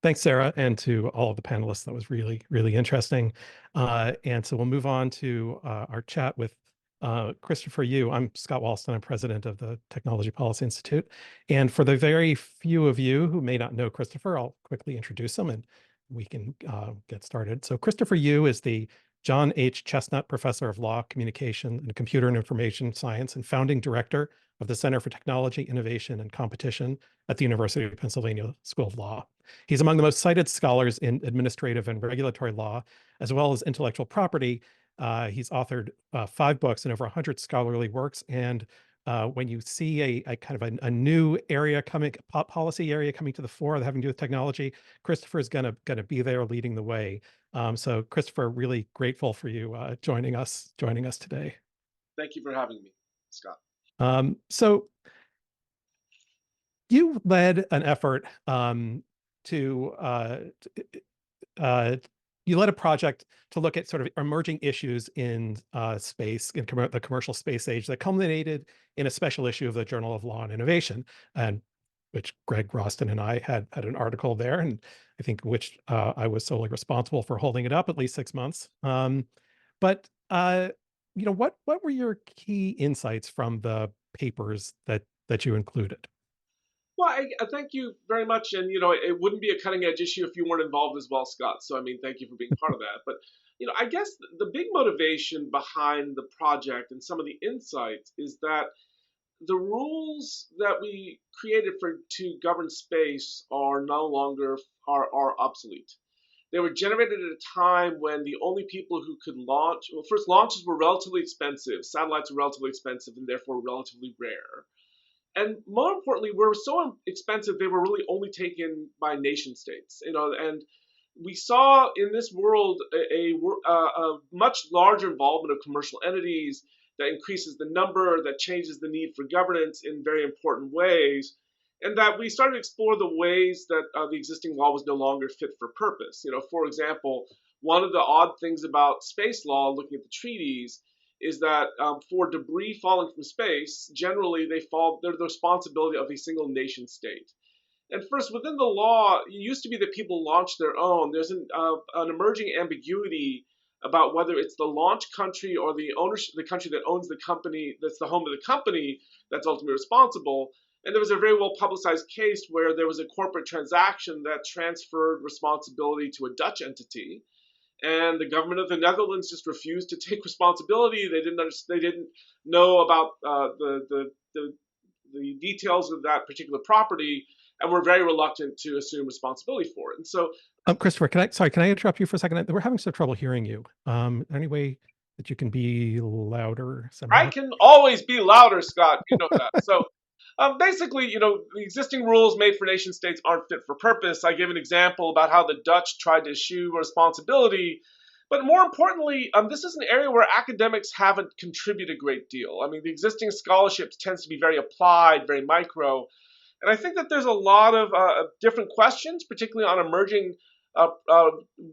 Thanks, Sarah, and to all of the panelists. That was really, really interesting. And so we'll move on to our chat with Christopher Yu. I'm Scott Wallsten. I'm president of the Technology Policy Institute. And for the very few of you who may not know Christopher, I'll quickly introduce him and we can get started. So Christopher Yu is the John H. Chestnut Professor of Law, Communication, and Computer and Information Science and founding director of the Center for Technology, Innovation, and Competition at the University of Pennsylvania School of Law. He's among the most cited scholars in administrative and regulatory law, as well as intellectual property. He's authored 5 books and over 100 scholarly works. And when you see a kind of a new area coming, policy area coming to the fore having to do with technology, Christopher is gonna be there leading the way. So Christopher, really grateful for you joining us today. Thank you for having me, Scott. So you led an effort you led a project to look at sort of emerging issues in space, in the commercial space age, that culminated in a special issue of the Journal of Law and Innovation, and which Greg Roston and I had an article there, and I think which I was solely responsible for holding it up at least 6 months. But what were your key insights from the papers that you included? Well, I thank you very much. And, it wouldn't be a cutting edge issue if you weren't involved as well, Scott. So, I mean, thank you for being part of that. But, I guess the big motivation behind the project and some of the insights is that the rules that we created to govern space are no longer are obsolete. They were generated at a time when the only people who could launch, well, first, launches were relatively expensive. Satellites were relatively expensive and therefore relatively rare. And more importantly, were so expensive they were really only taken by nation states. And we saw in this world a much larger involvement of commercial entities that increases the number, that changes the need for governance in very important ways, and that we started to explore the ways that the existing law was no longer fit for purpose. For example, one of the odd things about space law, looking at the treaties, is that for debris falling from space, generally they're the responsibility of a single nation state. And first, within the law, it used to be that people launched their own. There's an emerging ambiguity about whether it's the launch country or the country that owns the company, that's the home of the company, that's ultimately responsible. And there was a very well publicized case where there was a corporate transaction that transferred responsibility to a Dutch entity. And the government of the Netherlands just refused to take responsibility. They didn't know about the details of that particular property, and were very reluctant to assume responsibility for it. And so, Christopher, can I interrupt you for a second? We're having some trouble hearing you. Any way that you can be louder somehow? I can always be louder, Scott. You know that. So. Basically, the existing rules made for nation states aren't fit for purpose. I gave an example about how the Dutch tried to eschew responsibility. But more importantly, this is an area where academics haven't contributed a great deal. I mean, the existing scholarship tends to be very applied, very micro. And I think that there's a lot of different questions, particularly on emerging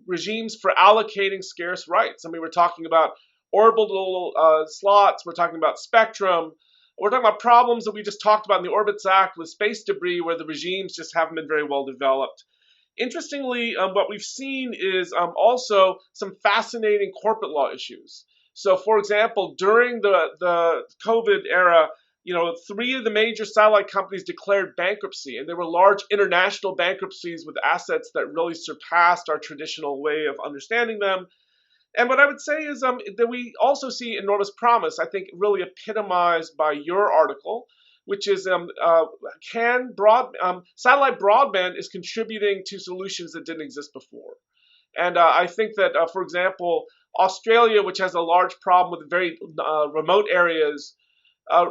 regimes for allocating scarce rights. I mean, we're talking about orbital slots. We're talking about spectrum. We're talking about problems that we just talked about in the Orbits Act with space debris, where the regimes just haven't been very well developed. Interestingly, what we've seen is also some fascinating corporate law issues. So, for example, during the COVID era, 3 of the major satellite companies declared bankruptcy, and they were large international bankruptcies with assets that really surpassed our traditional way of understanding them. And what I would say is that we also see enormous promise, I think really epitomized by your article, which is satellite broadband is contributing to solutions that didn't exist before. And I think that, for example, Australia, which has a large problem with very remote areas,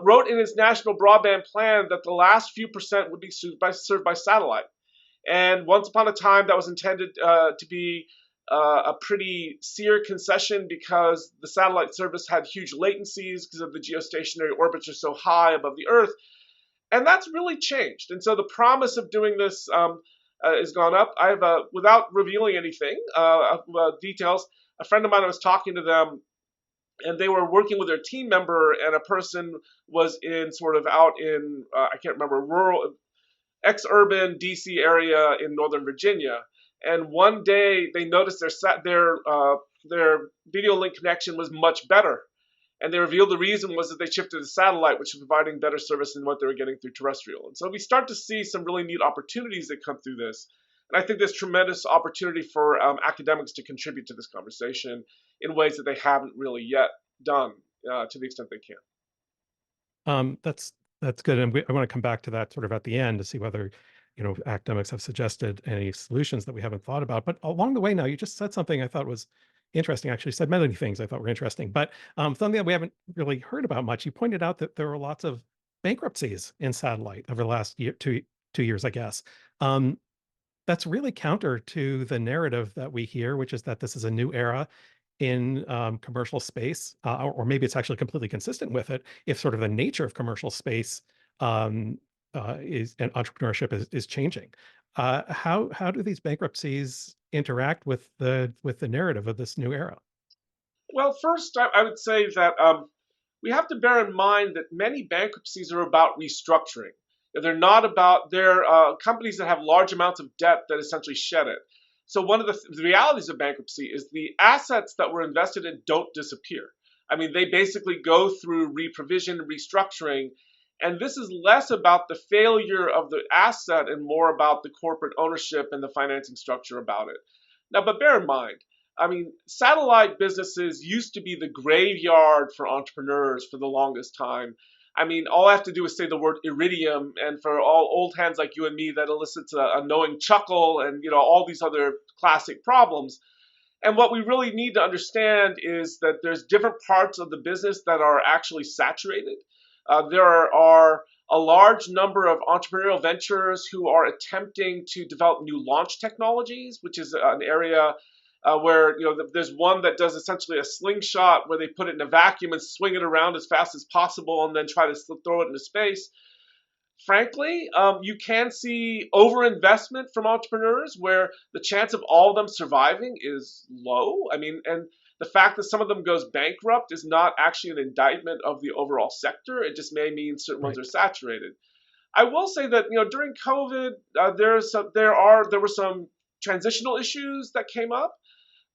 wrote in its national broadband plan that the last few percent would be served by satellite. And once upon a time, that was intended to be a pretty sear concession because the satellite service had huge latencies because of the geostationary orbits are so high above the Earth. And that's really changed. And so the promise of doing this has gone up. I have, without revealing anything, details, a friend of mine, I was talking to them, and they were working with their team member, and a person was out in, I can't remember, rural, ex-urban DC area in Northern Virginia. And one day they noticed their video link connection was much better, and they revealed the reason was that they shifted to satellite, which was providing better service than what they were getting through terrestrial. And so we start to see some really neat opportunities that come through this. And I think there's tremendous opportunity for academics to contribute to this conversation in ways that they haven't really yet done to the extent they can. That's good, and I want to come back to that sort of at the end to see whether, academics have suggested any solutions that we haven't thought about. But along the way now, you just said something I thought was interesting. Actually, said many things I thought were interesting, but something that we haven't really heard about much. You pointed out that there were lots of bankruptcies in satellite over the last year, 2 years, I guess. That's really counter to the narrative that we hear, which is that this is a new era in commercial space, or maybe it's actually completely consistent with it if sort of the nature of commercial space is and entrepreneurship is changing. How do these bankruptcies interact with the narrative of this new era? Well, first, I would say that we have to bear in mind that many bankruptcies are about restructuring. They're not about they're companies that have large amounts of debt that essentially shed it. So one of the realities of bankruptcy is the assets that were invested in don't disappear. I mean, they basically go through reprovision, restructuring, and this is less about the failure of the asset and more about the corporate ownership and the financing structure about it. Now, but bear in mind, I mean, satellite businesses used to be the graveyard for entrepreneurs for the longest time. I mean, all I have to do is say the word iridium, and for all old hands like you and me, that elicits a knowing chuckle and all these other classic problems. And what we really need to understand is that there's different parts of the business that are actually saturated. There are a large number of entrepreneurial ventures who are attempting to develop new launch technologies, which is an area where there's one that does essentially a slingshot where they put it in a vacuum and swing it around as fast as possible and then try to throw it into space. Frankly, you can see overinvestment from entrepreneurs where the chance of all of them surviving is low. I mean, and the fact that some of them goes bankrupt is not actually an indictment of the overall sector. It just may mean certain ones are saturated. I will say that during COVID, there were some transitional issues that came up.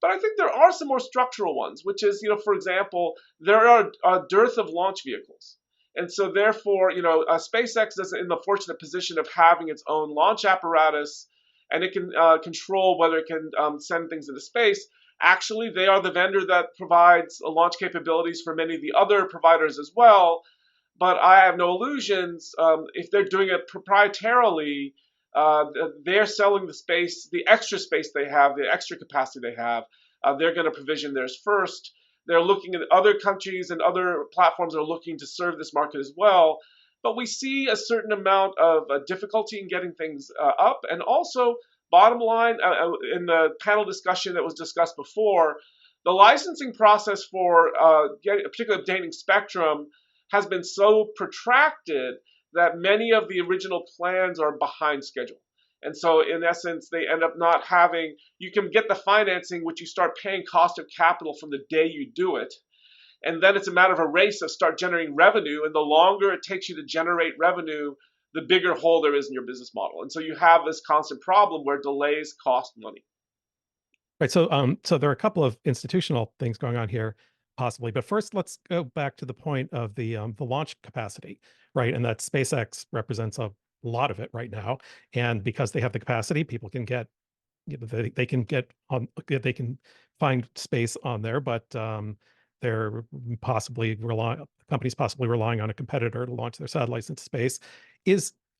But I think there are some more structural ones, which is, for example, there are a dearth of launch vehicles. And so therefore, SpaceX is in the fortunate position of having its own launch apparatus, and it can control whether it can send things into space. Actually, they are the vendor that provides launch capabilities for many of the other providers as well. But I have no illusions. If they're doing it proprietarily, they're selling the space, the extra space they have, the extra capacity they have. They're going to provision theirs first. They're looking at other countries and other platforms that are looking to serve this market as well. But we see a certain amount of difficulty in getting things up. And also, bottom line, in the panel discussion that was discussed before, the licensing process for particularly obtaining spectrum has been so protracted that many of the original plans are behind schedule. And so in essence, they end up not having, you can get the financing, which you start paying cost of capital from the day you do it. And then it's a matter of a race of start generating revenue. And the longer it takes you to generate revenue, the bigger hole there is in your business model. And so you have this constant problem where delays cost money. Right. So there are a couple of institutional things going on here, possibly. But first, let's go back to the point of the launch capacity, right? And that SpaceX represents a lot of it right now. And because they have the capacity, people can get, they can get on, they can find space on there, but they're companies possibly relying on a competitor to launch their satellites into space.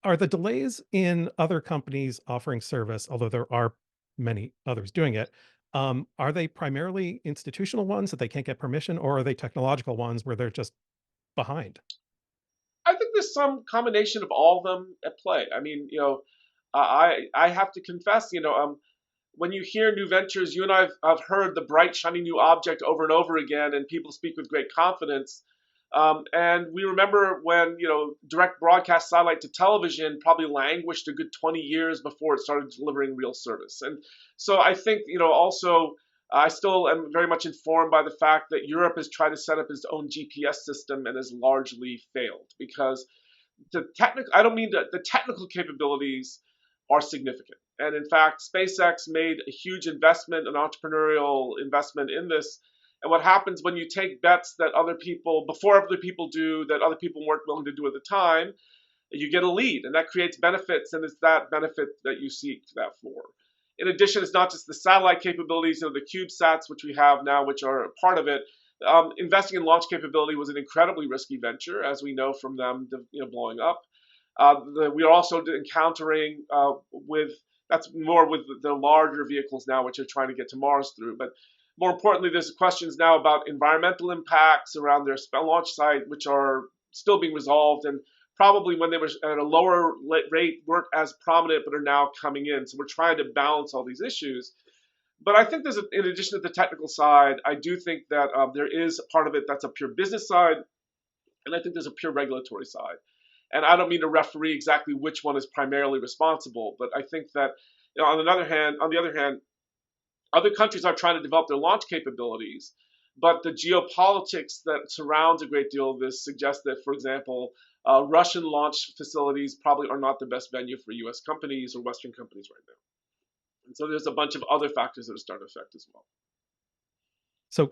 Are the delays in other companies offering service, although there are many others doing it, are they primarily institutional ones that they can't get permission, or are they technological ones where they're just behind? I think there's some combination of all of them at play. I mean, I have to confess, when you hear new ventures, you and I've heard the bright, shiny new object over and over again, and people speak with great confidence. And we remember when, direct broadcast satellite to television probably languished a good 20 years before it started delivering real service. And so I think, also, I still am very much informed by the fact that Europe has tried to set up its own GPS system and has largely failed because the technical capabilities are significant. And in fact, SpaceX made a huge investment, an entrepreneurial investment in this. And what happens when you take bets that other people, before other people do, that other people weren't willing to do at the time, you get a lead, and that creates benefits, and it's that benefit that you seek that for. In addition, it's not just the satellite capabilities, the CubeSats, which we have now, which are a part of it. Investing in launch capability was an incredibly risky venture, as we know from them, blowing up. We are also encountering with that's more with the larger vehicles now, which are trying to get to Mars through. But more importantly, there's questions now about environmental impacts around their launch site, which are still being resolved, and probably when they were at a lower rate weren't as prominent, but are now coming in. So we're trying to balance all these issues. But I think in addition to the technical side, I do think that there is a part of it that's a pure business side, and I think there's a pure regulatory side. And I don't mean to referee exactly which one is primarily responsible, but I think that on the other hand, other countries are trying to develop their launch capabilities, but the geopolitics that surrounds a great deal of this suggests that, for example, Russian launch facilities probably are not the best venue for U.S. companies or Western companies right now. And so there's a bunch of other factors that are starting to affect as well. So,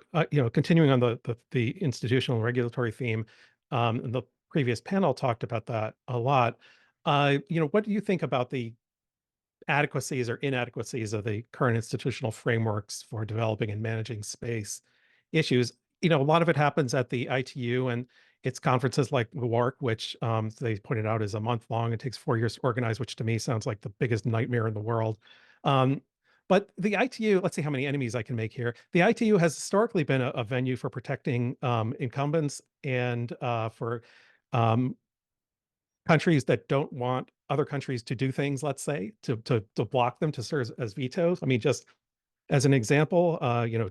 continuing on the institutional and regulatory theme, the previous panel talked about that a lot. What do you think about the adequacies or inadequacies of the current institutional frameworks for developing and managing space issues? A lot of it happens at the ITU and its conferences like the WARC, which they pointed out is a month long. It takes 4 years to organize, which to me sounds like the biggest nightmare in the world. But the ITU, let's see how many enemies I can make here. The ITU has historically been a venue for protecting incumbents and for countries that don't want other countries to do things, let's say, to block them, to serve as vetoes. I mean, just as an example,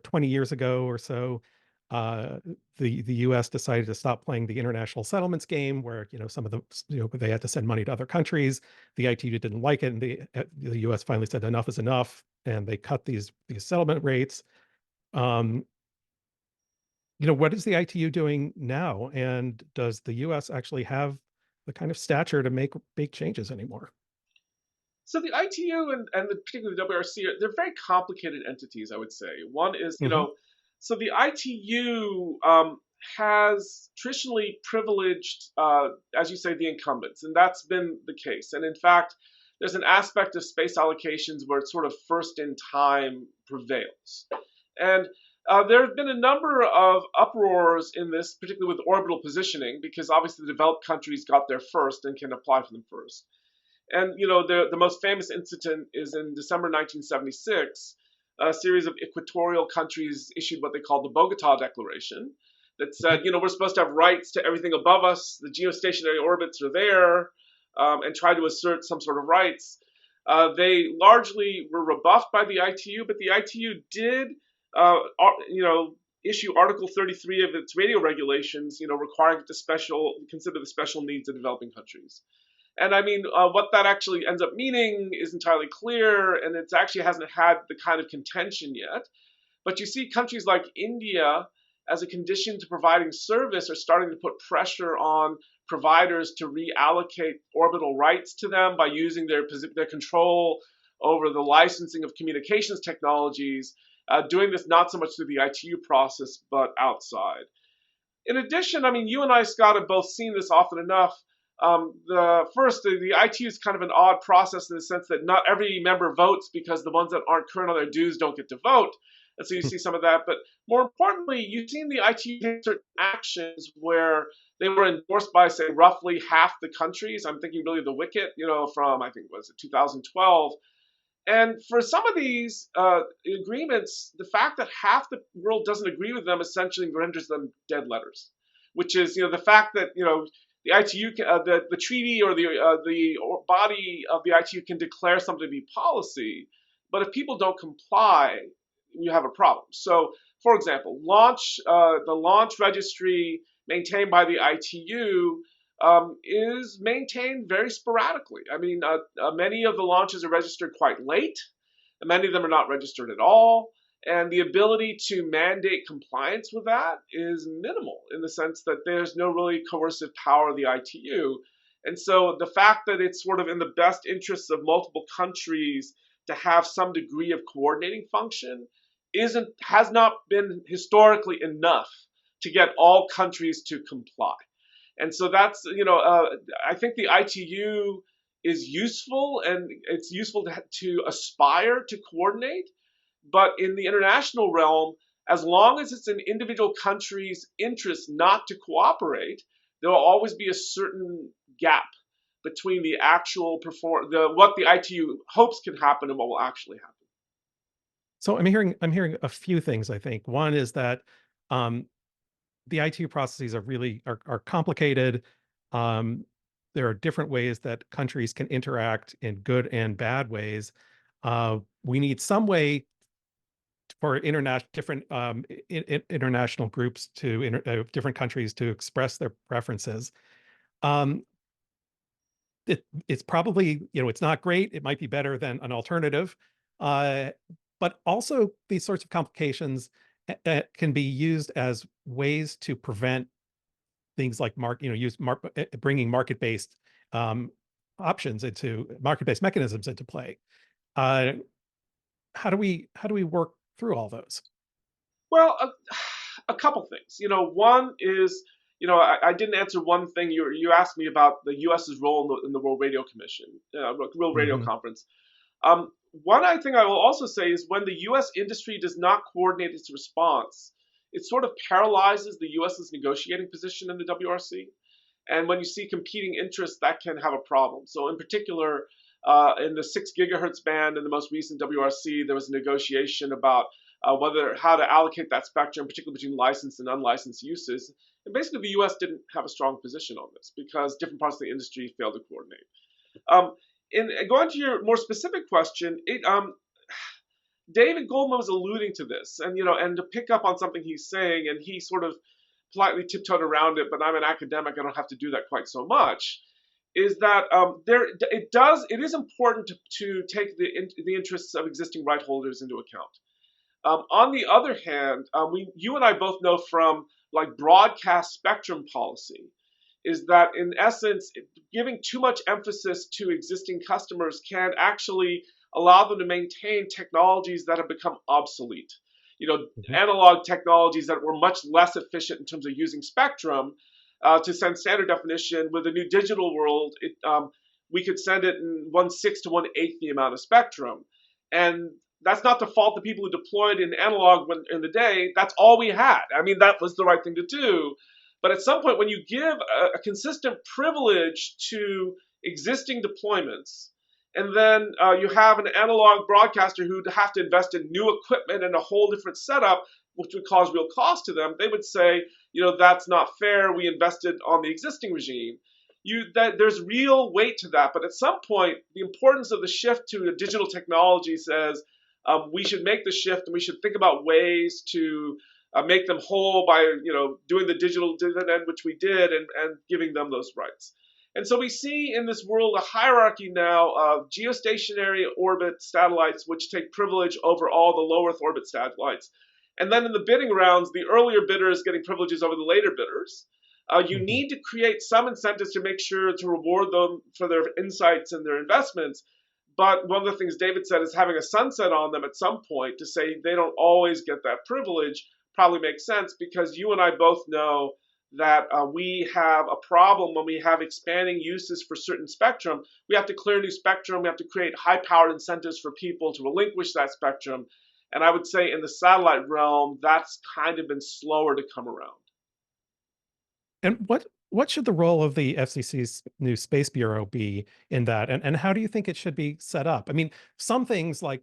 20 years ago or so, the U.S. decided to stop playing the international settlements game, where some of they had to send money to other countries. The ITU didn't like it, and the U.S. finally said enough is enough, and they cut these settlement rates. What is the ITU doing now, and does the U.S. actually have the kind of stature to make big changes anymore? So the ITU and particularly the WRC, they're very complicated entities, I would say. One is, so the ITU has traditionally privileged, as you say, the incumbents, and that's been the case. And in fact, there's an aspect of space allocations where it's sort of first in time prevails. And there have been a number of uproars in this, particularly with orbital positioning, because obviously the developed countries got there first and can apply for them first. And the most famous incident is in December 1976. A series of equatorial countries issued what they called the Bogota Declaration, that said, we're supposed to have rights to everything above us. The geostationary orbits are there, and tried to assert some sort of rights. They largely were rebuffed by the ITU, but the ITU did, issue Article 33 of its radio regulations, requiring it to consider the special needs of developing countries. And I mean, what that actually ends up meaning is entirely clear, and it actually hasn't had the kind of contention yet. But you see countries like India, as a condition to providing service, are starting to put pressure on providers to reallocate orbital rights to them by using their control over the licensing of communications technologies, doing this not so much through the ITU process, but outside. In addition, I mean, you and I, Scott, have both seen this often enough. The ITU is kind of an odd process in the sense that not every member votes, because the ones that aren't current on their dues don't get to vote. And so you see some of that. But more importantly, you've seen the ITU take certain actions where they were endorsed by, say, roughly half the countries. I'm thinking really the Wicket, from, I think, was it 2012. And for some of these agreements, the fact that half the world doesn't agree with them essentially renders them dead letters, which is, the fact that, the ITU, the treaty or the body of the ITU can declare something to be policy, but if people don't comply, you have a problem. So, for example, the launch registry maintained by the ITU is maintained very sporadically. I mean, many of the launches are registered quite late, and many of them are not registered at all. And the ability to mandate compliance with that is minimal, in the sense that there's no really coercive power of the ITU. And so the fact that it's sort of in the best interests of multiple countries to have some degree of coordinating function has not been historically enough to get all countries to comply. And so that's, I think the ITU is useful, and it's useful to aspire to coordinate. But in the international realm, as long as it's in individual countries' interest not to cooperate, there will always be a certain gap between the actual what the ITU hopes can happen and what will actually happen. So I'm hearing a few things, I think. One is that um, the ITU processes are complicated. Um, there are different ways that countries can interact in good and bad ways. We need some way for different international groups different countries to express their preferences. Um, it's probably, it's not great. It might be better than an alternative. Uh, but also these sorts of complications can be used as ways to prevent things like bringing market-based um, options into market-based mechanisms into play. Uh, how do we work through all those? Well, a couple things. One is, I didn't answer one thing. You asked me about the U.S.'s role in the World Radio Commission, World Radio Hmm. Conference. One thing I will also say is when the U.S. industry does not coordinate its response, it sort of paralyzes the U.S.'s negotiating position in the WRC. And when you see competing interests, that can have a problem. So, in particular, in the 6 gigahertz band in the most recent WRC, there was a negotiation about how to allocate that spectrum, particularly between licensed and unlicensed uses. And basically, the U.S. didn't have a strong position on this because different parts of the industry failed to coordinate. Um, in going to your more specific question, David Goldman was alluding to this, and to pick up on something he's saying, and he sort of politely tiptoed around it, but I'm an academic, I don't have to do that quite so much. Is that it is important to take the interests of existing right holders into account. On the other hand, you and I both know from like broadcast spectrum policy is that in essence, giving too much emphasis to existing customers can actually allow them to maintain technologies that have become obsolete. Hmm. Analog technologies that were much less efficient in terms of using spectrum to send standard definition. With the new digital world, we could send it in 1/6 to 1/8 the amount of spectrum. And that's not to fault the people who deployed in analog in the day. That's all we had. I mean, that was the right thing to do. But at some point, when you give a consistent privilege to existing deployments, and then you have an analog broadcaster who'd have to invest in new equipment and a whole different setup, which would cause real cost to them, they would say, that's not fair. We invested on the existing regime. There's real weight to that. But at some point, the importance of the shift to a digital technology says we should make the shift, and we should think about ways to make them whole by doing the digital dividend, which we did, and giving them those rights. And so we see in this world a hierarchy now of geostationary orbit satellites, which take privilege over all the low Earth orbit satellites. And then in the bidding rounds, the earlier bidders getting privileges over the later bidders. You Hmm. need to create some incentives to make sure to reward them for their insights and their investments. But one of the things David said is having a sunset on them at some point to say they don't always get that privilege probably makes sense, because you and I both know that we have a problem when we have expanding uses for certain spectrum. We have to clear new spectrum. We have to create high-powered incentives for people to relinquish that spectrum. And I would say in the satellite realm, that's kind of been slower to come around. And what should the role of the FCC's new Space Bureau be in that? And how do you think it should be set up? I mean, some things like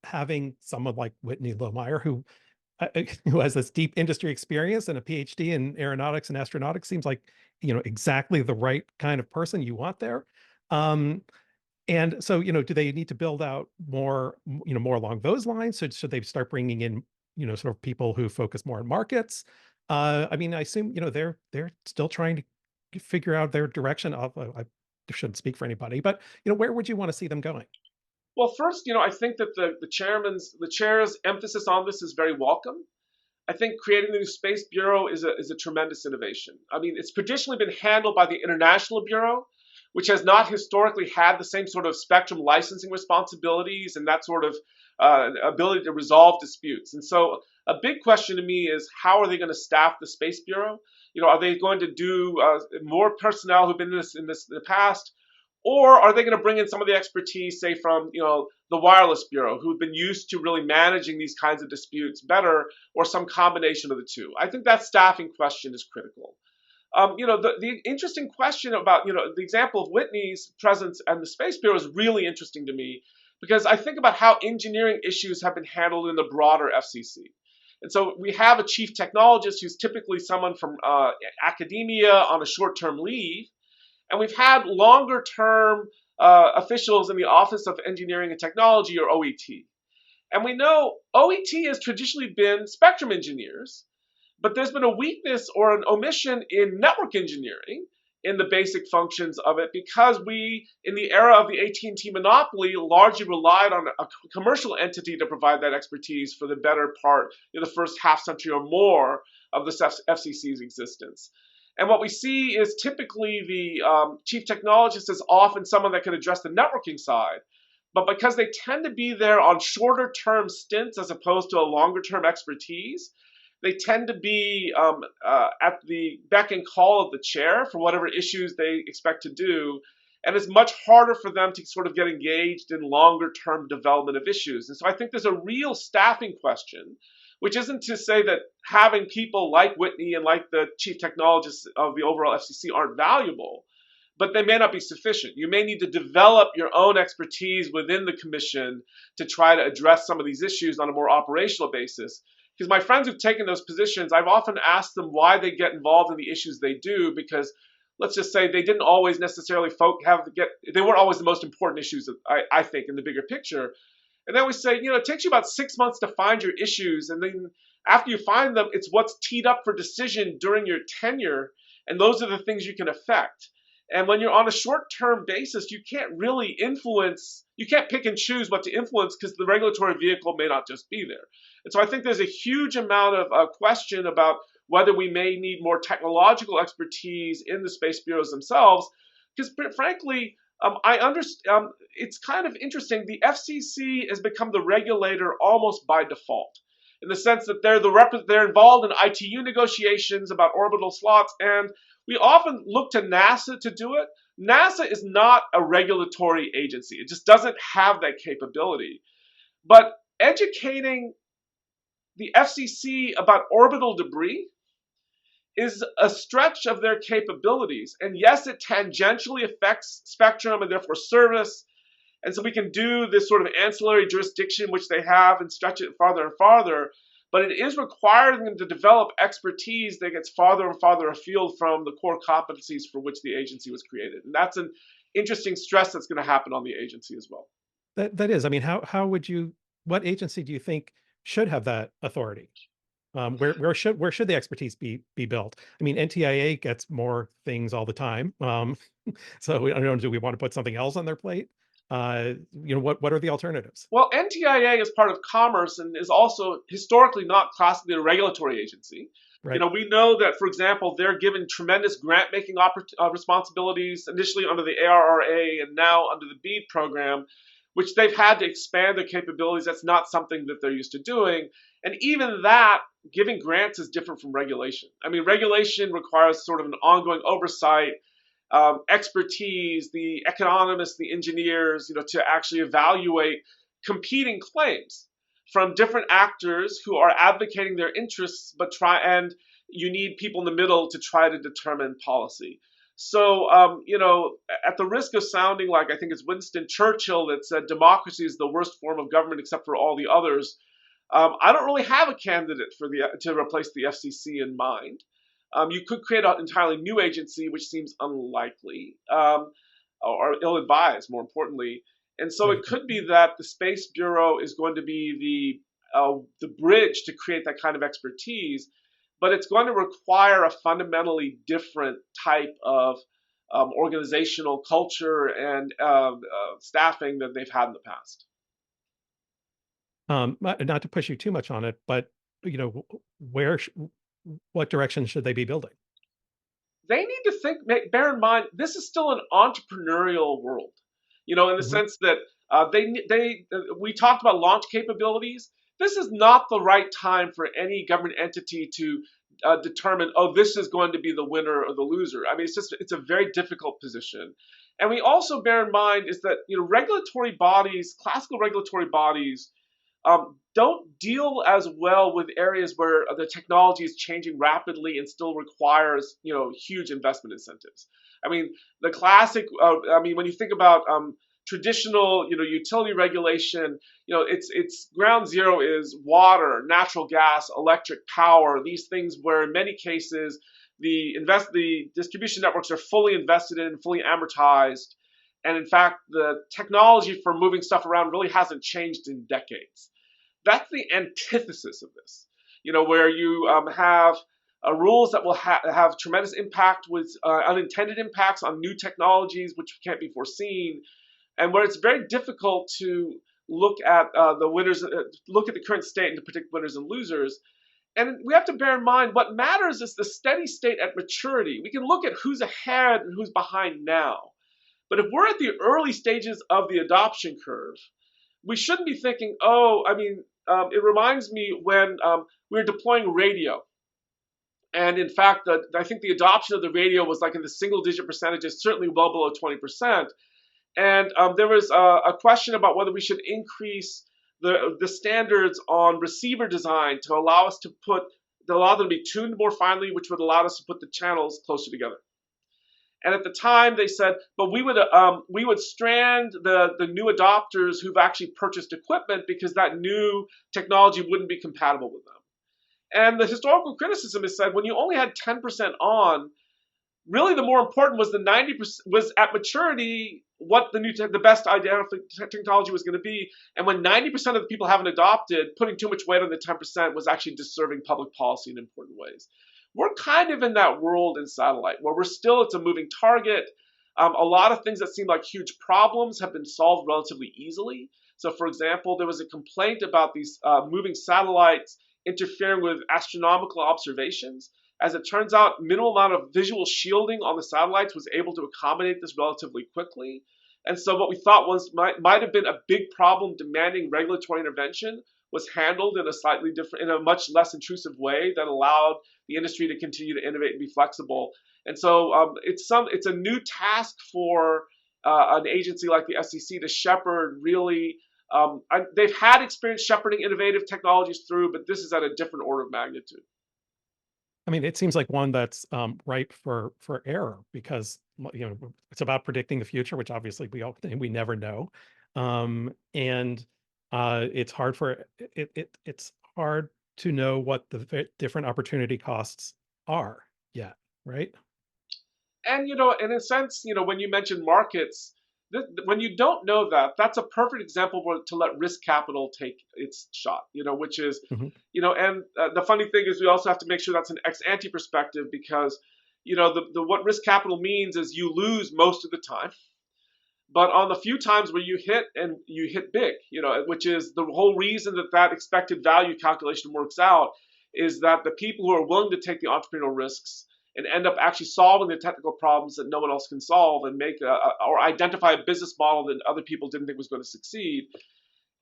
having someone like Whitney Lohmeyer, who has this deep industry experience and a PhD in aeronautics and astronautics, seems like, exactly the right kind of person you want there. Um, and so, do they need to build out more along those lines? So should they start bringing in, sort of people who focus more on markets? I mean, I assume, they're still trying to figure out their direction. I shouldn't speak for anybody, but, where would you want to see them going? Well, first, I think that the chair's emphasis on this is very welcome. I think creating the new Space Bureau is a tremendous innovation. I mean, it's traditionally been handled by the International Bureau, which has not historically had the same sort of spectrum licensing responsibilities and that sort of ability to resolve disputes. And so a big question to me is, how are they going to staff the Space Bureau? Are they going to do more personnel who've been in the past? Or are they going to bring in some of the expertise, say, from the Wireless Bureau, who've been used to really managing these kinds of disputes better, or some combination of the two? I think that staffing question is critical. The interesting question about, the example of Whitney's presence and the Space Bureau is really interesting to me, because I think about how engineering issues have been handled in the broader FCC. And so we have a chief technologist who's typically someone from academia on a short-term leave, and we've had longer-term officials in the Office of Engineering and Technology, or OET. And we know OET has traditionally been spectrum engineers, but there's been a weakness or an omission in network engineering in the basic functions of it, because we, in the era of the AT&T monopoly, largely relied on a commercial entity to provide that expertise for the better part, the first half century or more of the FCC's existence. And what we see is typically the chief technologist is often someone that can address the networking side. But because they tend to be there on shorter term stints as opposed to a longer term expertise, they tend to be at the beck and call of the chair for whatever issues they expect to do. And it's much harder for them to sort of get engaged in longer term development of issues. And so I think there's a real staffing question, which isn't to say that having people like Whitney and like the chief technologists of the overall FCC aren't valuable, but they may not be sufficient. You may need to develop your own expertise within the commission to try to address some of these issues on a more operational basis. Because my friends who've taken those positions, I've often asked them why they get involved in the issues they do, because let's just say they didn't always necessarily they weren't always the most important issues, I think, in the bigger picture. And then we say, it takes you about 6 months to find your issues. And then after you find them, it's what's teed up for decision during your tenure. And those are the things you can affect. And when you're on a short-term basis, you can't really influence, you can't pick and choose what to influence, because the regulatory vehicle may not just be there. And so I think there's a huge amount of question about whether we may need more technological expertise in the space bureaus themselves, because frankly, I understand. It's kind of interesting. The FCC has become the regulator almost by default, in the sense that they're involved in ITU negotiations about orbital slots, and we often look to NASA to do it. NASA is not a regulatory agency. It just doesn't have that capability. But educating the FCC about orbital debris is a stretch of their capabilities. And yes, it tangentially affects spectrum and therefore service. And so we can do this sort of ancillary jurisdiction, which they have, and stretch it farther and farther. But it is requiring them to develop expertise that gets farther and farther afield from the core competencies for which the agency was created. And that's an interesting stress that's going to happen on the agency as well. That is, I mean, what agency do you think should have that authority? Where should the expertise be built? I mean, NTIA gets more things all the time. So I don't know, do we want to put something else on their plate? What are the alternatives? Well, NTIA is part of Commerce and is also historically not classically a regulatory agency. Right. We know that, for example, they're given tremendous grant-making responsibilities, initially under the ARRA and now under the BEAD program, which they've had to expand their capabilities. That's not something that they're used to doing. And even that, giving grants is different from regulation. I mean, regulation requires sort of an ongoing oversight, expertise, the economists, the engineers, to actually evaluate competing claims from different actors who are advocating their interests, and you need people in the middle to try to determine policy. So, at the risk of sounding like, I think it's Winston Churchill that said democracy is the worst form of government except for all the others, I don't really have a candidate to replace the FCC in mind. You could create an entirely new agency, which seems unlikely, or ill-advised, more importantly. And so it could be that the Space Bureau is going to be the bridge to create that kind of expertise, but it's going to require a fundamentally different type of organizational culture and staffing that they've had in the past. Not to push you too much on it, but what direction should they be building? they need to bear in mind, this is still an entrepreneurial world, in the Hmm. sense that we talked about launch capabilities. This is not the right time for any government entity to determine, oh, this is going to be the winner or the loser. I mean, it's a very difficult position. And we also bear in mind is that, regulatory bodies, classical regulatory bodies, don't deal as well with areas where the technology is changing rapidly and still requires, huge investment incentives. I mean, the classic. I mean, when you think about traditional, utility regulation, its ground zero is water, natural gas, electric power. These things where in many cases the distribution networks are fully invested in, fully amortized, and in fact, the technology for moving stuff around really hasn't changed in decades. That's the antithesis of this, where you have rules that will have tremendous impact with unintended impacts on new technologies, which can't be foreseen, and where it's very difficult to look at the winners, look at the current state and to predict winners and losers. And we have to bear in mind what matters is the steady state at maturity. We can look at who's ahead and who's behind now. But if we're at the early stages of the adoption curve, we shouldn't be thinking, oh, I mean, it reminds me when we were deploying radio. And in fact, I think the adoption of the radio was like in the single digit percentages, certainly well below 20%. And there was a question about whether we should increase the standards on receiver design to allow them to be tuned more finely, which would allow us to put the channels closer together. And at the time, they said, but we would strand the new adopters who've actually purchased equipment because that new technology wouldn't be compatible with them. And the historical criticism is said when you only had 10% on, really the more important was the 90% was at maturity what the best identified technology was going to be. And when 90% of the people haven't adopted, putting too much weight on the 10% was actually disserving public policy in important ways. We're kind of in that world in satellite where it's a moving target. A lot of things that seem like huge problems have been solved relatively easily. So, for example, there was a complaint about these moving satellites interfering with astronomical observations. As it turns out, minimal amount of visual shielding on the satellites was able to accommodate this relatively quickly. And so what we thought might have been a big problem demanding regulatory intervention was handled in a much less intrusive way that allowed the industry to continue to innovate and be flexible. And so it's a new task for an agency like the FCC to shepherd really. They've had experience shepherding innovative technologies through, but this is at a different order of magnitude. I mean, it seems like one that's ripe for error because it's about predicting the future, which obviously we never know, and it's hard it's hard to know what the different opportunity costs are yet, right? And in a sense, when you mention markets, when you don't know that, that's a perfect example to let risk capital take its shot. Which is, Hmm. and the funny thing is we also have to make sure that's an ex ante perspective because, what risk capital means is you lose most of the time, but on the few times where you hit and you hit big, which is the whole reason that expected value calculation works out, is that the people who are willing to take the entrepreneurial risks and end up actually solving the technical problems that no one else can solve and or identify a business model that other people didn't think was going to succeed,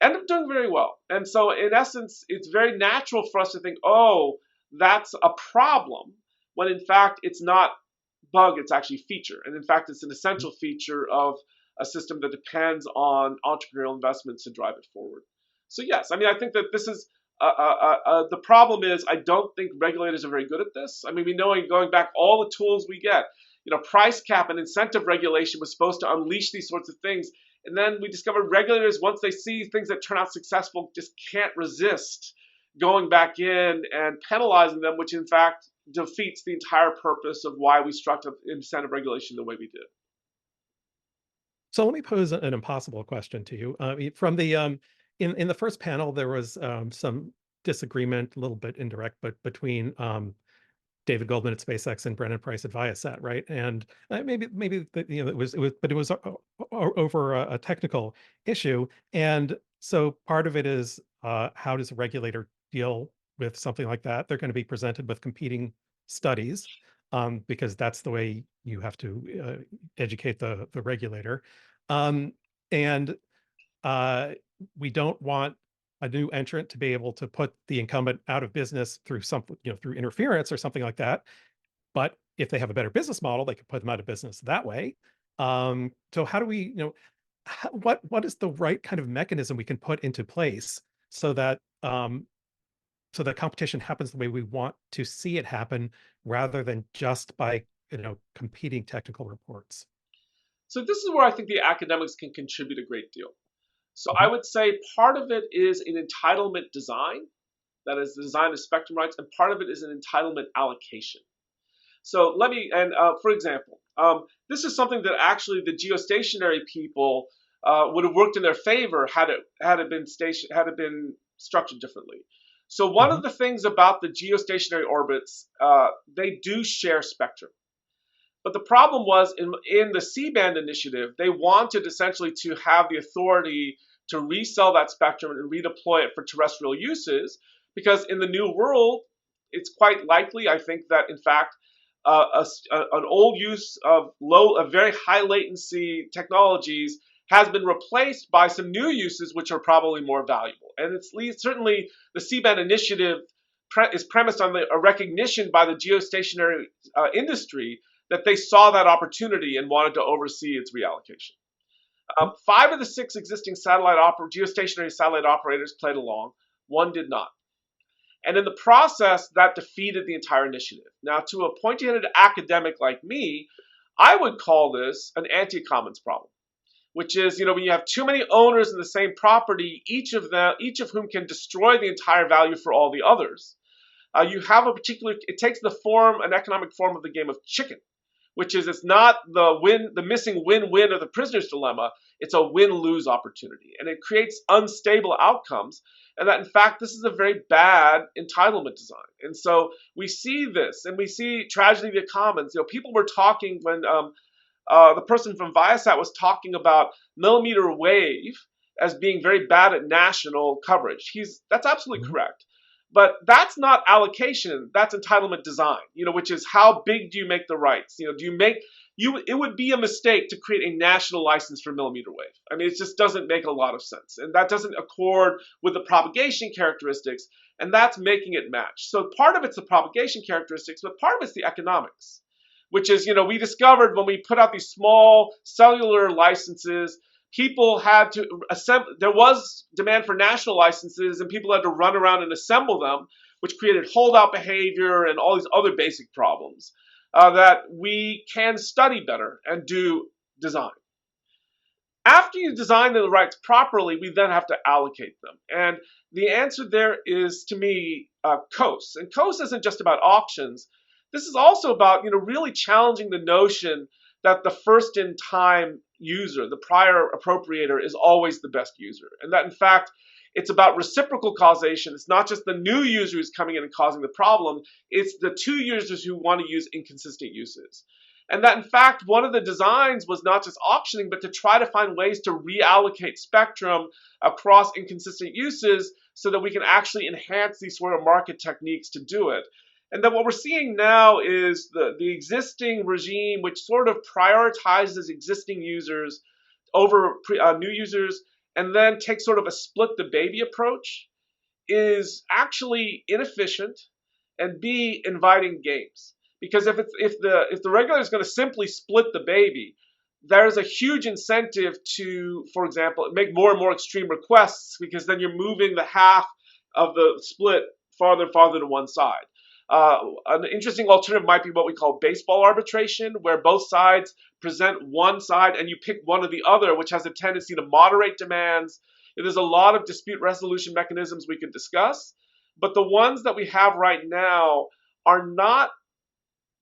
end up doing very well. And so in essence, it's very natural for us to think, oh, that's a problem, when in fact it's not bug, it's actually feature. And in fact, it's an essential feature of a system that depends on entrepreneurial investments to drive it forward. So yes, I mean, I think that this is the problem is I don't think regulators are very good at this. I mean, we know going back all the tools we get, price cap and incentive regulation was supposed to unleash these sorts of things. And then we discovered regulators, once they see things that turn out successful, just can't resist going back in and penalizing them, which in fact defeats the entire purpose of why we structured incentive regulation the way we did. So let me pose an impossible question to you. From the in the first panel, there was some disagreement, a little bit indirect, but between David Goldman at SpaceX and Brennan Price at Viasat, right? And maybe but it was over a technical issue, and so part of it is how does a regulator deal with something like that? They're going to be presented with competing studies, because that's the way you have to educate the regulator. Um, and we don't want a new entrant to be able to put the incumbent out of business through something, through interference or something like that. But if they have a better business model, they could put them out of business that way. So how do we, what is the right kind of mechanism we can put into place so that so that competition happens the way we want to see it happen, rather than just by competing technical reports? So this is where I think the academics can contribute a great deal. So I Mhm. would say part of it is an entitlement design, that is the design of spectrum rights, and part of it is an entitlement allocation. So let me, and for example, this is something that actually the geostationary people would have worked in their favor had it been structured differently. So one of Mhm. the things about the geostationary orbits, they do share spectrum. But the problem was in the C-band initiative, they wanted essentially to have the authority to resell that spectrum and redeploy it for terrestrial uses, because in the new world, it's quite likely, I think, that in fact, an old use of very high latency technologies has been replaced by some new uses which are probably more valuable. And it's certainly the C-band initiative is premised on a recognition by the geostationary industry that they saw that opportunity and wanted to oversee its reallocation. 5 of the 6 existing geostationary satellite operators played along. One did not. And in the process, that defeated the entire initiative. Now, to a pointy-headed academic like me, I would call this an anti-commons problem, which is, when you have too many owners in the same property, each of whom can destroy the entire value for all the others. You have it takes an economic form of the game of chicken, which is it's not the missing win-win of the prisoner's dilemma. It's a win-lose opportunity, and it creates unstable outcomes. And that, in fact, this is a very bad entitlement design. And so we see this, and we see tragedy of the commons. People were talking when the person from Viasat was talking about millimeter wave as being very bad at national coverage. That's absolutely Mhm. correct. But that's not allocation, that's entitlement design, which is how big do you make the rights? It would be a mistake to create a national license for millimeter wave. I mean, it just doesn't make a lot of sense. And that doesn't accord with the propagation characteristics, and that's making it match. So part of it's the propagation characteristics, but part of it's the economics, which is, we discovered when we put out these small cellular licenses, people had to assemble, there was demand for national licenses, and people had to run around and assemble them, which created holdout behavior and all these other basic problems that we can study better and do design. After you design the rights properly, we then have to allocate them. And the answer there is, to me, COAS. And COAS isn't just about auctions. This is also about, really challenging the notion that the first in time user, the prior appropriator, is always the best user. And that, in fact, it's about reciprocal causation. It's not just the new user who's coming in and causing the problem. It's the two users who want to use inconsistent uses. And that, in fact, one of the designs was not just auctioning, but to try to find ways to reallocate spectrum across inconsistent uses so that we can actually enhance these sort of market techniques to do it. And then what we're seeing now is the existing regime, which sort of prioritizes existing users over new users, and then takes sort of a split the baby approach, is actually inefficient and B, inviting games. Because if the regulator is going to simply split the baby, there's a huge incentive to, for example, make more and more extreme requests, because then you're moving the half of the split farther and farther to one side. An interesting alternative might be what we call baseball arbitration, where both sides present one side and you pick one or the other, which has a tendency to moderate demands. There's a lot of dispute resolution mechanisms we could discuss, but the ones that we have right now are not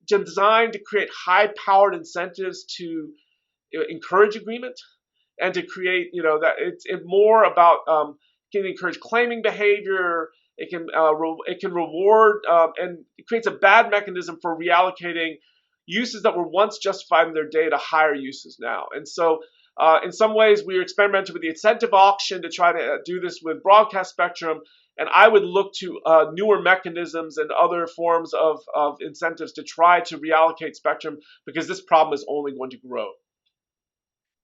designed to create high-powered incentives to encourage agreement and to create, that it's more about can encourage claiming behavior. It can reward and it creates a bad mechanism for reallocating uses that were once justified in their day to higher uses now. And so, in some ways, we experimented with the incentive auction to try to do this with broadcast spectrum, And I would look to newer mechanisms and other forms of incentives to try to reallocate spectrum because this problem is only going to grow.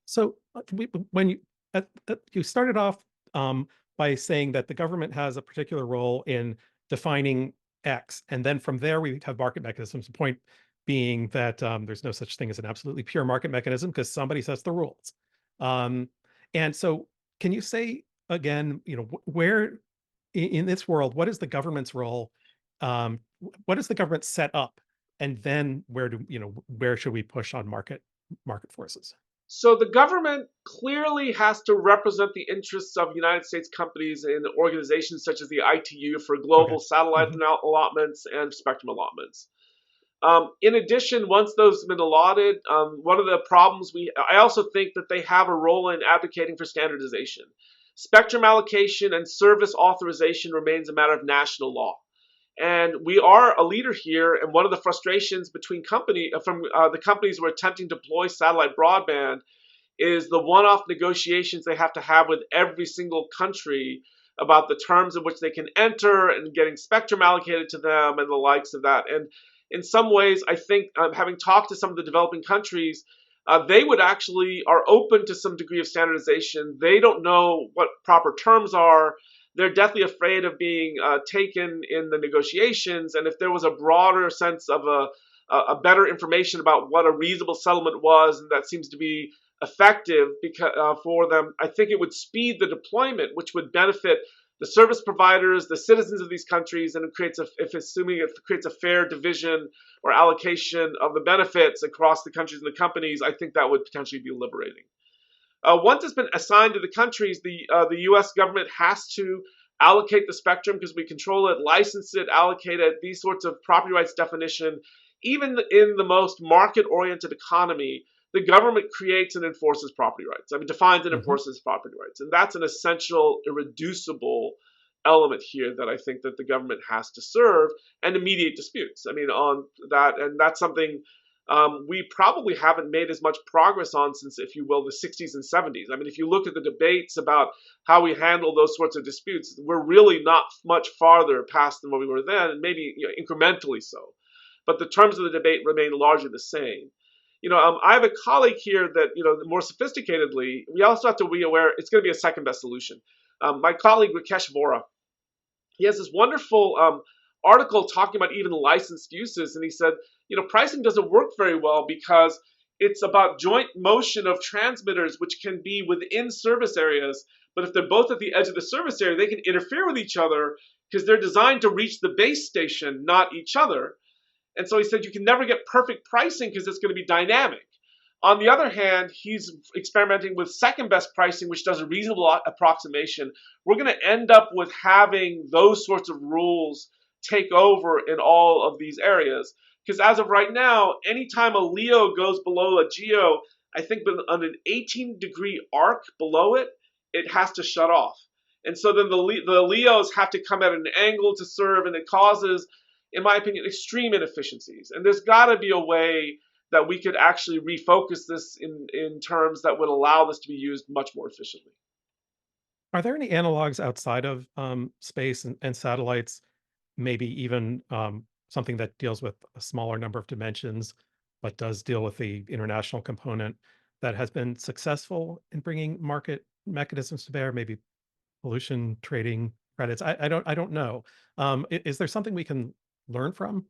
So when you started off by saying that the government has a particular role in defining X, and then from there we have market mechanisms. The point being that there's no such thing as an absolutely pure market mechanism because somebody sets the rules. Um, and so, can you say again, where in this world, what is the government's role? What is the government set up, and then where should we push on market forces? So the government clearly has to represent the interests of United States companies in organizations such as the ITU for Okay. global satellite Mhm. allotments and spectrum allotments. In addition, once those have been allotted, one of the problems I also think that they have a role in advocating for standardization. Spectrum allocation and service authorization remains a matter of national law. And we are a leader here. And one of the frustrations between the companies who are attempting to deploy satellite broadband is the one-off negotiations they have to have with every single country about the terms in which they can enter and getting spectrum allocated to them and the likes of that. And in some ways, I think having talked to some of the developing countries, they would actually are open to some degree of standardization. They don't know what proper terms are. They're deathly afraid of being taken in the negotiations. And if there was a broader sense of a better information about what a reasonable settlement was, and that seems to be effective for them, I think it would speed the deployment, which would benefit the service providers, the citizens of these countries, and it creates a fair division or allocation of the benefits across the countries and the companies. I think that would potentially be liberating. Once it's been assigned to the countries, the U.S. government has to allocate the spectrum because we control it, license it, allocate it, these sorts of property rights definition. Even in the most market-oriented economy, the government creates and enforces property rights. I mean, defines and Mhm. enforces property rights. And that's an essential, irreducible element here that I think that the government has to serve and to mediate disputes. I mean, on that, and that's something we probably haven't made as much progress on since, if you will, the 60s and 70s. I mean, if you look at the debates about how we handle those sorts of disputes, we're really not much farther past than what we were then, and maybe incrementally so. But the terms of the debate remain largely the same. I have a colleague here that, more sophisticatedly, we also have to be aware it's going to be a second best solution. My colleague Rakesh Vora, he has this wonderful article talking about even licensed uses, and he said, pricing doesn't work very well because it's about joint motion of transmitters, which can be within service areas. But if they're both at the edge of the service area, they can interfere with each other because they're designed to reach the base station, not each other. And so he said you can never get perfect pricing because it's going to be dynamic. On the other hand, he's experimenting with second best pricing, which does a reasonable approximation. We're going to end up with having those sorts of rules take over in all of these areas. Because as of right now, anytime a LEO goes below a GEO, I think on an 18-degree arc below it, it has to shut off. And so then the LEOs have to come at an angle to serve, and it causes, in my opinion, extreme inefficiencies. And there's got to be a way that we could actually refocus this in terms that would allow this to be used much more efficiently. Are there any analogs outside of space and satellites, maybe even something that deals with a smaller number of dimensions, but does deal with the international component that has been successful in bringing market mechanisms to bear, maybe pollution trading credits? I don't know. Is there something we can learn from?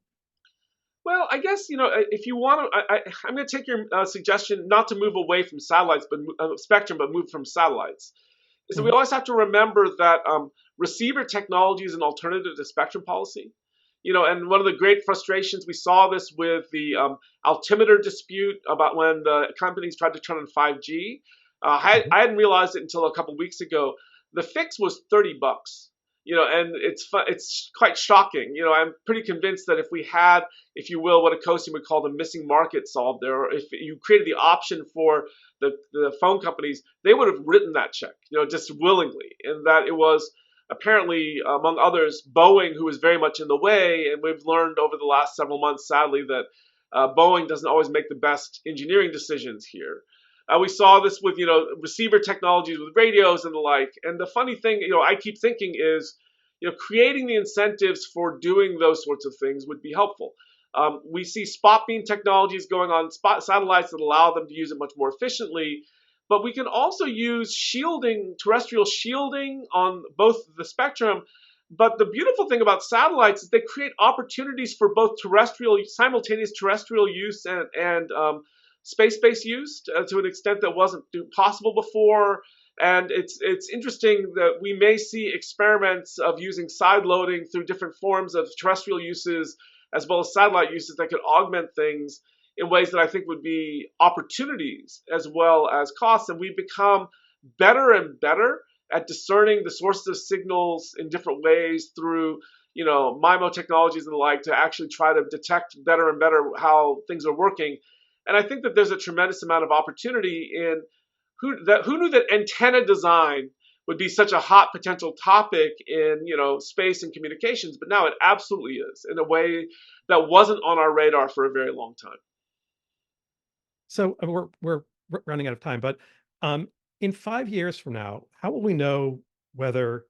Well, I guess if you want to, I'm going to take your suggestion not to move away from satellites, but spectrum, but move from satellites. So we Mhm. always have to remember that receiver technology is an alternative to spectrum policy. And one of the great frustrations, we saw this with the altimeter dispute about when the companies tried to turn on 5G. Mhm. I hadn't realized it until a couple weeks ago. The fix was $30. And it's quite shocking. I'm pretty convinced that if we had, if you will, what Ecosium would call the missing market solved there, or if you created the option for the phone companies, they would have written that check, just willingly, and that it was apparently, among others, Boeing who was very much in the way. And we've learned over the last several months, sadly, that Boeing doesn't always make the best engineering decisions here. We saw this with, receiver technologies with radios and the like. And the funny thing, I keep thinking is, creating the incentives for doing those sorts of things would be helpful. We see spot beam technologies going on spot satellites that allow them to use it much more efficiently. But we can also use shielding, terrestrial shielding on both the spectrum. But the beautiful thing about satellites is they create opportunities for both simultaneous terrestrial use and space-based use to an extent that wasn't possible before. And it's interesting that we may see experiments of using side loading through different forms of terrestrial uses as well as satellite uses that could augment things in ways that I think would be opportunities as well as costs. And we become better and better at discerning the sources of signals in different ways through, MIMO technologies and the like to actually try to detect better and better how things are working. And I think that there's a tremendous amount of opportunity in who knew that antenna design would be such a hot potential topic in space and communications, but now it absolutely is in a way that wasn't on our radar for a very long time. So we're running out of time, but in 5 years from now, how will we know whether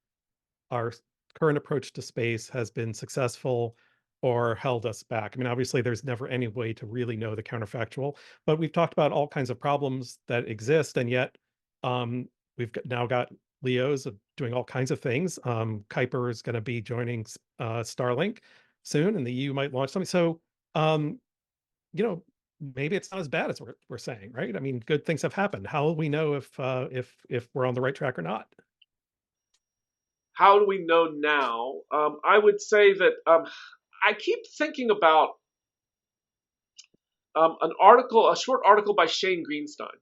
our current approach to space has been successful or held us back? I mean, obviously, there's never any way to really know the counterfactual, but we've talked about all kinds of problems that exist, and yet now got LEOs doing all kinds of things. Kuiper is going to be joining Starlink soon, and the EU might launch something. So, maybe it's not as bad as we're saying, right? I mean, good things have happened. How will we know if we're on the right track or not? How do we know now? I would say that I keep thinking about a short article by Shane Greenstein,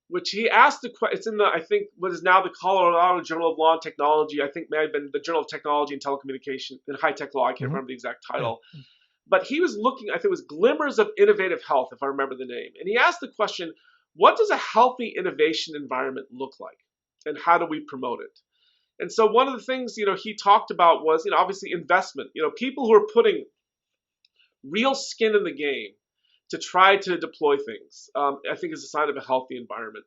which he asked the question. It's in I think, what is now the Colorado Journal of Law and Technology. I think may have been the Journal of Technology and Telecommunication and High Tech Law. I can't remember the exact title. Yeah. But he was looking, I think it was Glimmers of Innovative Health, if I remember the name. And he asked the question, what does a healthy innovation environment look like? And how do we promote it? And so one of the things, he talked about was, obviously investment. People who are putting real skin in the game to try to deploy things, I think is a sign of a healthy environment.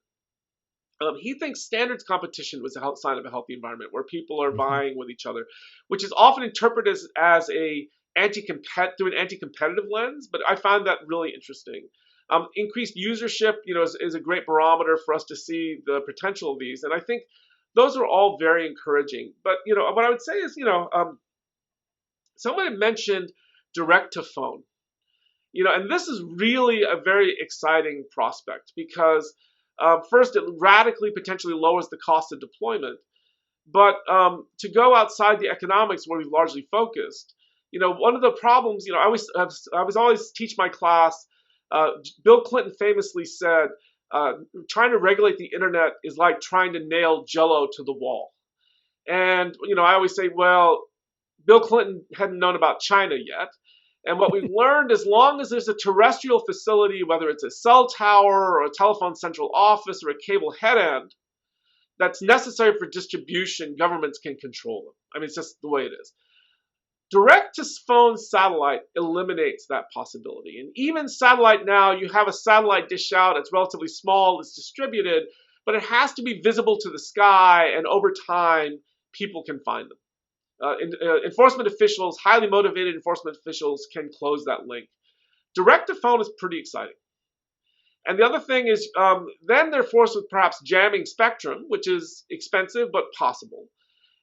He thinks standards competition was a sign of a healthy environment where people are vying with each other, which is often interpreted as through an anti-competitive lens, but I find that really interesting. Increased usership, is a great barometer for us to see the potential of these, and I think those are all very encouraging. But what I would say is, someone had mentioned direct to phone, and this is really a very exciting prospect because first, it radically potentially lowers the cost of deployment, but to go outside the economics where we've largely focused. One of the problems, I was always teach my class. Bill Clinton famously said, trying to regulate the internet is like trying to nail Jell-O to the wall. And I always say, well, Bill Clinton hadn't known about China yet. And what we've learned, as long as there's a terrestrial facility, whether it's a cell tower or a telephone central office or a cable head end, that's necessary for distribution, governments can control them. I mean, it's just the way it is. Direct to phone satellite eliminates that possibility. And even satellite now, you have a satellite dish out, it's relatively small, it's distributed, but it has to be visible to the sky, and over time, people can find them. Enforcement officials, highly motivated enforcement officials, can close that link. Direct to phone is pretty exciting. And the other thing is, then they're forced with perhaps jamming spectrum, which is expensive but possible.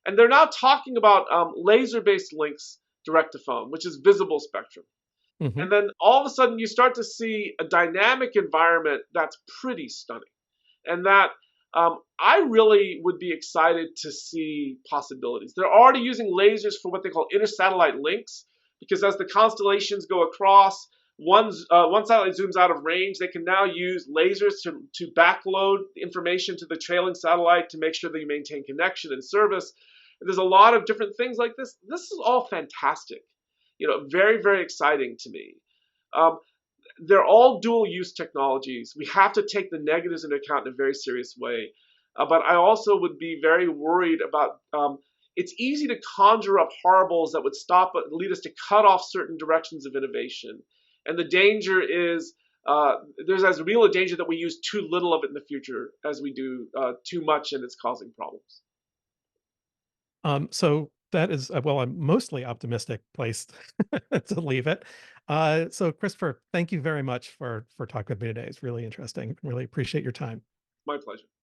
And they're now talking about laser-based links direct to phone, which is visible spectrum. And then all of a sudden you start to see a dynamic environment that's pretty stunning. And that I really would be excited to see possibilities. They're already using lasers for what they call intersatellite links, because as the constellations go across, one satellite zooms out of range, they can now use lasers to backload information to the trailing satellite to make sure they maintain connection and service. There's a lot of different things like this. This is all fantastic, very, very exciting to me. They're all dual use technologies. We have to take the negatives into account in a very serious way. But I also would be very worried about, it's easy to conjure up horribles that would lead us to cut off certain directions of innovation. And the danger is, there's as real a danger that we use too little of it in the future as we do too much, and it's causing problems. So that is, well, a mostly optimistic place to leave it. So Christopher, thank you very much for talking with me today. It's really interesting. Really appreciate your time. My pleasure.